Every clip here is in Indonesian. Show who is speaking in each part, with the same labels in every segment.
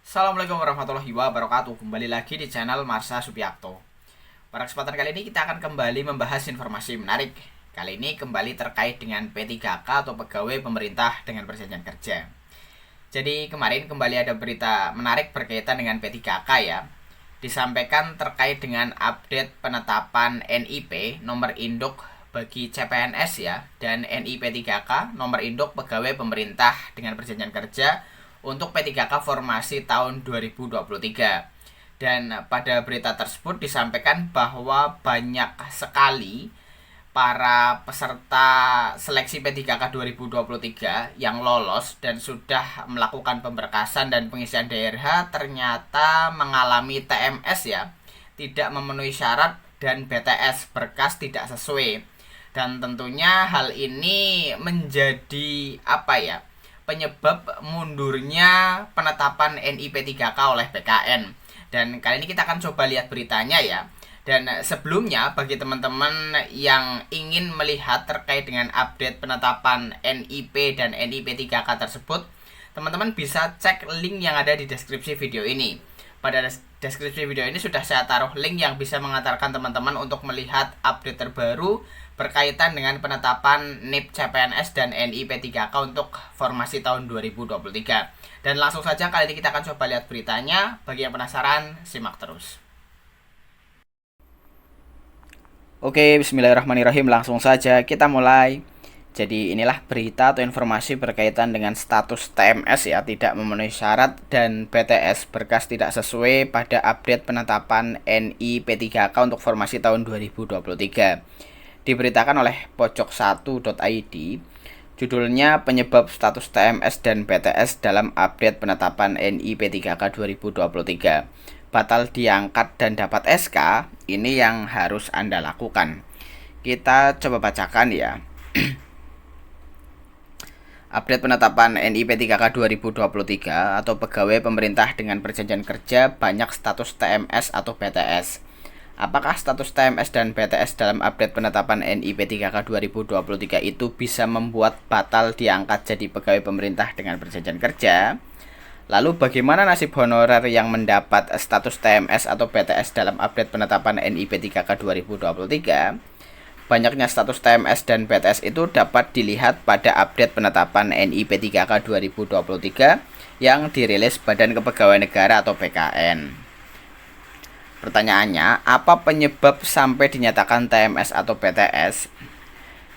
Speaker 1: Assalamualaikum warahmatullahi wabarakatuh. Kembali lagi di channel Marsha Supiakto. Pada kesempatan kali ini kita akan kembali membahas informasi menarik. Kali ini kembali terkait dengan P3K atau pegawai pemerintah dengan perjanjian kerja. Jadi kemarin kembali ada berita menarik berkaitan dengan P3K ya. Disampaikan terkait dengan update penetapan NIP nomor induk bagi CPNS ya, dan NIP 3K nomor induk pegawai pemerintah dengan perjanjian kerja untuk P3K formasi tahun 2023. Dan pada berita tersebut disampaikan bahwa banyak sekali para peserta seleksi P3K 2023 yang lolos dan sudah melakukan pemberkasan dan pengisian DRH ternyata mengalami TMS ya, tidak memenuhi syarat, dan BTS berkas tidak sesuai. Dan tentunya hal ini menjadi penyebab mundurnya penetapan NIP 3K oleh PKN. Dan kali ini kita akan coba lihat beritanya ya. Dan sebelumnya bagi teman-teman yang ingin melihat terkait dengan update penetapan NIP dan NIP 3K tersebut, teman-teman bisa cek link yang ada di deskripsi video ini. Pada deskripsi video ini sudah saya taruh link yang bisa mengantarkan teman-teman untuk melihat update terbaru berkaitan dengan penetapan NIP CPNS dan NIP 3K untuk formasi tahun 2023. Dan langsung saja kali ini kita akan coba lihat beritanya. Bagi yang penasaran, simak terus. Oke, bismillahirrahmanirrahim. Langsung saja kita mulai. Jadi inilah berita atau informasi berkaitan dengan status TMS ya, tidak memenuhi syarat, dan BTS berkas tidak sesuai pada update penetapan NIP 3K untuk formasi tahun 2023. Diberitakan oleh pojok1.id, judulnya penyebab status TMS dan BTS dalam update penetapan NIP 3K 2023 batal diangkat dan dapat SK. Ini yang harus Anda lakukan. Kita coba bacakan ya. Update penetapan NIP 3K 2023 atau pegawai pemerintah dengan perjanjian kerja banyak status TMS atau BTS. Apakah status TMS dan BTS dalam update penetapan NIP 3K 2023 itu bisa membuat batal diangkat jadi pegawai pemerintah dengan perjanjian kerja? Lalu bagaimana nasib honorer yang mendapat status TMS atau BTS dalam update penetapan NIP 3K 2023? Banyaknya status TMS dan BTS itu dapat dilihat pada update penetapan NIP 3K 2023 yang dirilis Badan Kepegawaian Negara atau BKN. Pertanyaannya, apa penyebab sampai dinyatakan TMS atau BTS?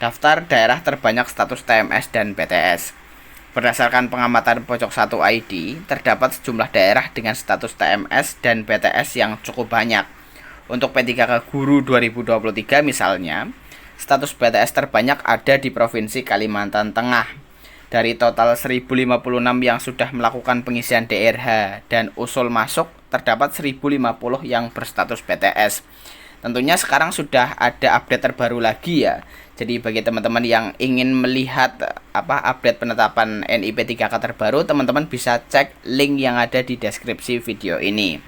Speaker 1: Daftar daerah terbanyak status TMS dan BTS. Berdasarkan pengamatan pojok1.id, terdapat sejumlah daerah dengan status TMS dan BTS yang cukup banyak. Untuk P3K Guru 2023 misalnya, status BTS terbanyak ada di Provinsi Kalimantan Tengah. Dari total 1056 yang sudah melakukan pengisian DRH dan usul masuk, terdapat 1050 yang berstatus BTS. Tentunya sekarang sudah ada update terbaru lagi ya. Jadi bagi teman-teman yang ingin melihat update penetapan NIP 3K terbaru, teman-teman bisa cek link yang ada di deskripsi video ini.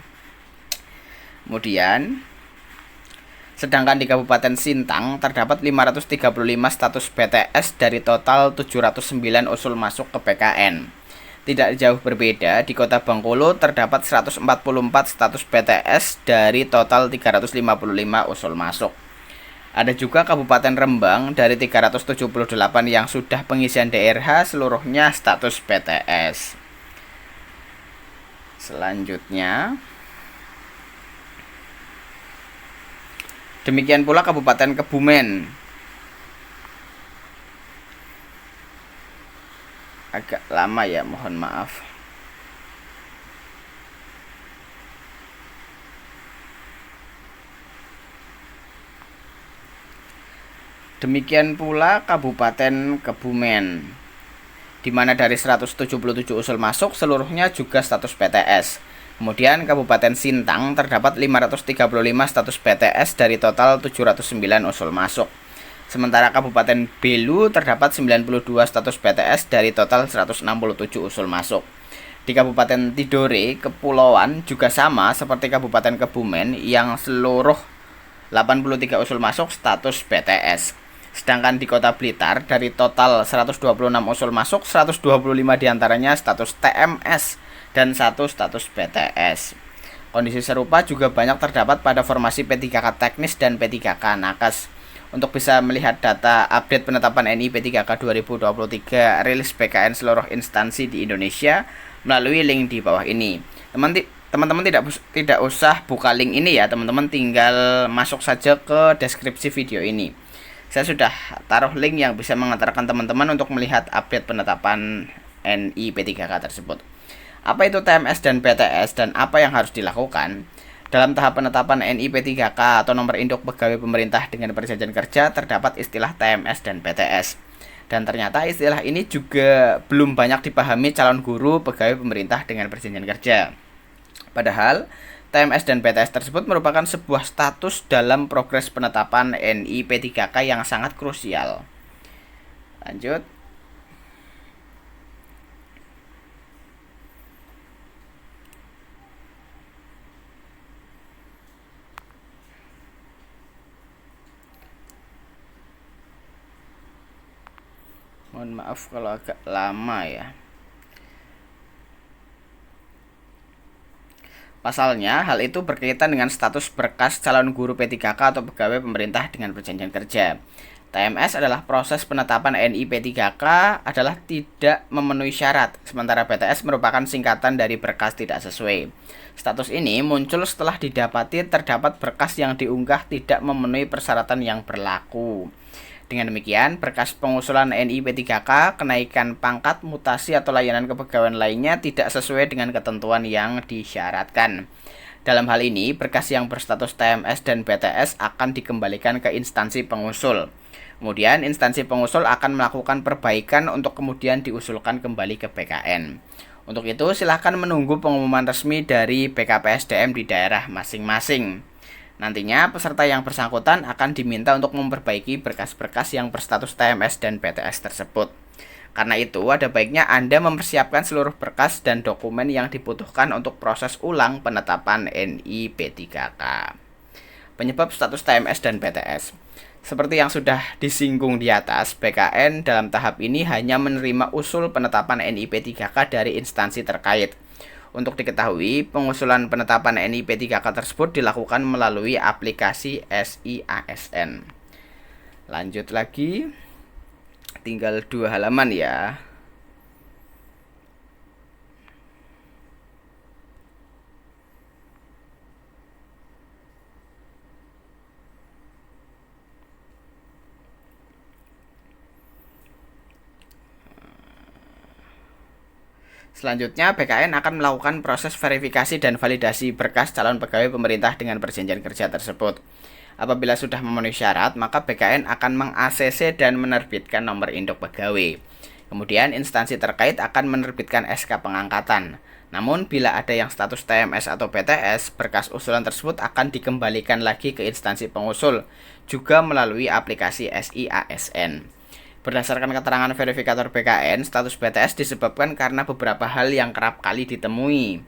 Speaker 1: Kemudian, sedangkan di Kabupaten Sintang terdapat 535 status BTS dari total 709 usul masuk ke PKN. Tidak jauh berbeda, di Kota Bengkulu terdapat 144 status BTS dari total 355 usul masuk. Ada juga Kabupaten Rembang dari 378 yang sudah pengisian DRH, seluruhnya status BTS. Selanjutnya, demikian pula Kabupaten Kebumen. Agak lama ya, mohon maaf. Demikian pula Kabupaten Kebumen, di mana dari 177 usul masuk, seluruhnya juga status BTS. Kemudian Kabupaten Sintang terdapat 535 status BTS dari total 709 usul masuk. Sementara Kabupaten Belu terdapat 92 status BTS dari total 167 usul masuk. Di Kabupaten Tidore, Kepulauan juga sama seperti Kabupaten Kebumen yang seluruh 83 usul masuk status BTS. Sedangkan di Kota Blitar, dari total 126 usul masuk, 125 diantaranya status TMS dan 1 status BTS. Kondisi serupa juga banyak terdapat pada formasi P3K teknis dan P3K nakes. Untuk bisa melihat data update penetapan NI P3K 2023 rilis BKN seluruh instansi di Indonesia melalui link di bawah ini. Teman-teman tidak usah buka link ini ya, teman-teman tinggal masuk saja ke deskripsi video ini. Saya sudah taruh link yang bisa mengantarkan teman-teman untuk melihat update penetapan NI P3K tersebut. Apa itu TMS dan BTS dan apa yang harus dilakukan? Dalam tahap penetapan NI P3K atau nomor induk pegawai pemerintah dengan perjanjian kerja terdapat istilah TMS dan BTS. Dan ternyata istilah ini juga belum banyak dipahami calon guru pegawai pemerintah dengan perjanjian kerja. Padahal TMS dan BTS tersebut merupakan sebuah status dalam progres penetapan NI P3K yang sangat krusial. Lanjut. Mohon maaf kalau agak lama ya. Pasalnya, hal itu berkaitan dengan status berkas calon guru P3K atau pegawai pemerintah dengan perjanjian kerja. TMS adalah proses penetapan NI P3K adalah tidak memenuhi syarat, sementara BTS merupakan singkatan dari berkas tidak sesuai. Status ini muncul setelah didapati terdapat berkas yang diunggah tidak memenuhi persyaratan yang berlaku. Dengan demikian, berkas pengusulan NI P3K, kenaikan pangkat, mutasi, atau layanan kepegawaian lainnya tidak sesuai dengan ketentuan yang disyaratkan. Dalam hal ini, berkas yang berstatus TMS dan BTS akan dikembalikan ke instansi pengusul. Kemudian, instansi pengusul akan melakukan perbaikan untuk kemudian diusulkan kembali ke BKN. Untuk itu, silakan menunggu pengumuman resmi dari BKPSDM di daerah masing-masing. Nantinya, peserta yang bersangkutan akan diminta untuk memperbaiki berkas-berkas yang berstatus TMS dan BTS tersebut. Karena itu, ada baiknya Anda mempersiapkan seluruh berkas dan dokumen yang dibutuhkan untuk proses ulang penetapan NI P3K. Penyebab status TMS dan BTS. Seperti yang sudah disinggung di atas, BKN dalam tahap ini hanya menerima usul penetapan NI P3K dari instansi terkait. Untuk diketahui, pengusulan penetapan NI P3K tersebut dilakukan melalui aplikasi SIASN. Lanjut lagi, tinggal 2 halaman ya. Selanjutnya, BKN akan melakukan proses verifikasi dan validasi berkas calon pegawai pemerintah dengan perjanjian kerja tersebut. Apabila sudah memenuhi syarat, maka BKN akan meng-ACC dan menerbitkan nomor induk pegawai. Kemudian, instansi terkait akan menerbitkan SK pengangkatan. Namun, bila ada yang status TMS atau BTS, berkas usulan tersebut akan dikembalikan lagi ke instansi pengusul, juga melalui aplikasi SIASN. Berdasarkan keterangan verifikator BKN, status BTS disebabkan karena beberapa hal yang kerap kali ditemui.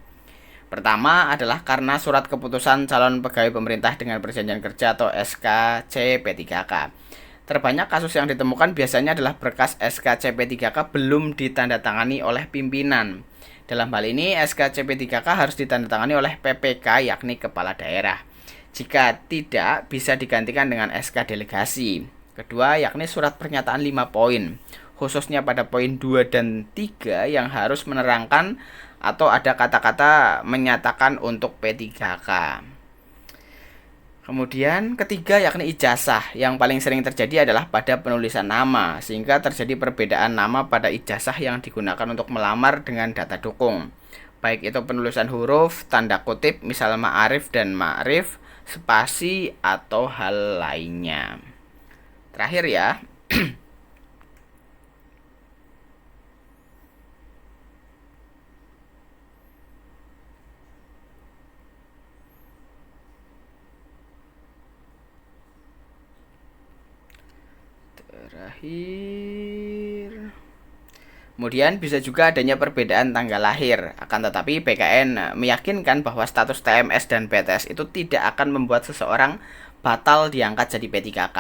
Speaker 1: Pertama adalah karena surat keputusan calon pegawai pemerintah dengan perjanjian kerja atau SKC P3K. Terbanyak kasus yang ditemukan biasanya adalah berkas SKC P3K belum ditandatangani oleh pimpinan. Dalam hal ini, SKC P3K harus ditandatangani oleh PPK, yakni kepala daerah. Jika tidak, bisa digantikan dengan SK delegasi. Kedua, yakni surat pernyataan 5 poin, khususnya pada poin 2 dan 3 yang harus menerangkan atau ada kata-kata menyatakan untuk P3K. Kemudian ketiga, yakni ijazah. Yang paling sering terjadi adalah pada penulisan nama, sehingga terjadi perbedaan nama pada ijazah yang digunakan untuk melamar dengan data dukung. Baik itu penulisan huruf, tanda kutip, misal ma'arif dan ma'rif, spasi, atau hal lainnya. Terakhir ya, kemudian bisa juga adanya perbedaan tanggal lahir. Akan tetapi BKN meyakinkan bahwa status TMS dan BTS itu tidak akan membuat seseorang batal diangkat jadi P3K.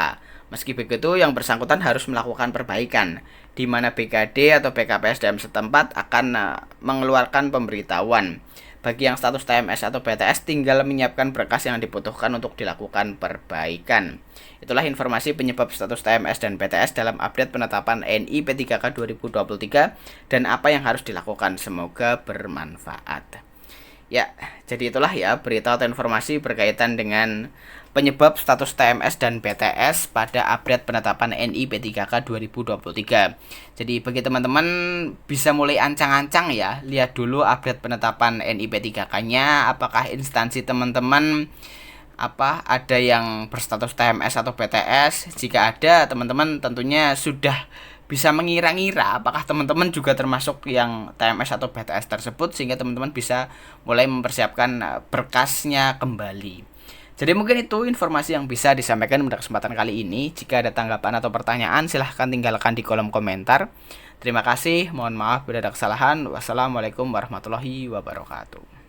Speaker 1: Meski begitu, yang bersangkutan harus melakukan perbaikan, di mana BKD atau BKPSDM setempat akan mengeluarkan pemberitahuan. Bagi yang status TMS atau BTS, tinggal menyiapkan berkas yang dibutuhkan untuk dilakukan perbaikan. Itulah informasi penyebab status TMS dan BTS dalam update penetapan NI P3K 2023 dan apa yang harus dilakukan. Semoga bermanfaat. Ya, jadi itulah ya berita atau informasi berkaitan dengan penyebab status TMS dan BTS pada update penetapan NI P3K 2023. Jadi bagi teman-teman bisa mulai ancang-ancang ya, lihat dulu update penetapan NI P3K-nya, apakah instansi teman-teman ada yang berstatus TMS atau BTS. Jika ada, teman-teman tentunya sudah bisa mengira-ngira apakah teman-teman juga termasuk yang TMS atau BTS tersebut, sehingga teman-teman bisa mulai mempersiapkan berkasnya kembali. Jadi mungkin itu informasi yang bisa disampaikan pada kesempatan kali ini. Jika ada tanggapan atau pertanyaan, silahkan tinggalkan di kolom komentar. Terima kasih, mohon maaf bila ada kesalahan. Wassalamualaikum warahmatullahi wabarakatuh.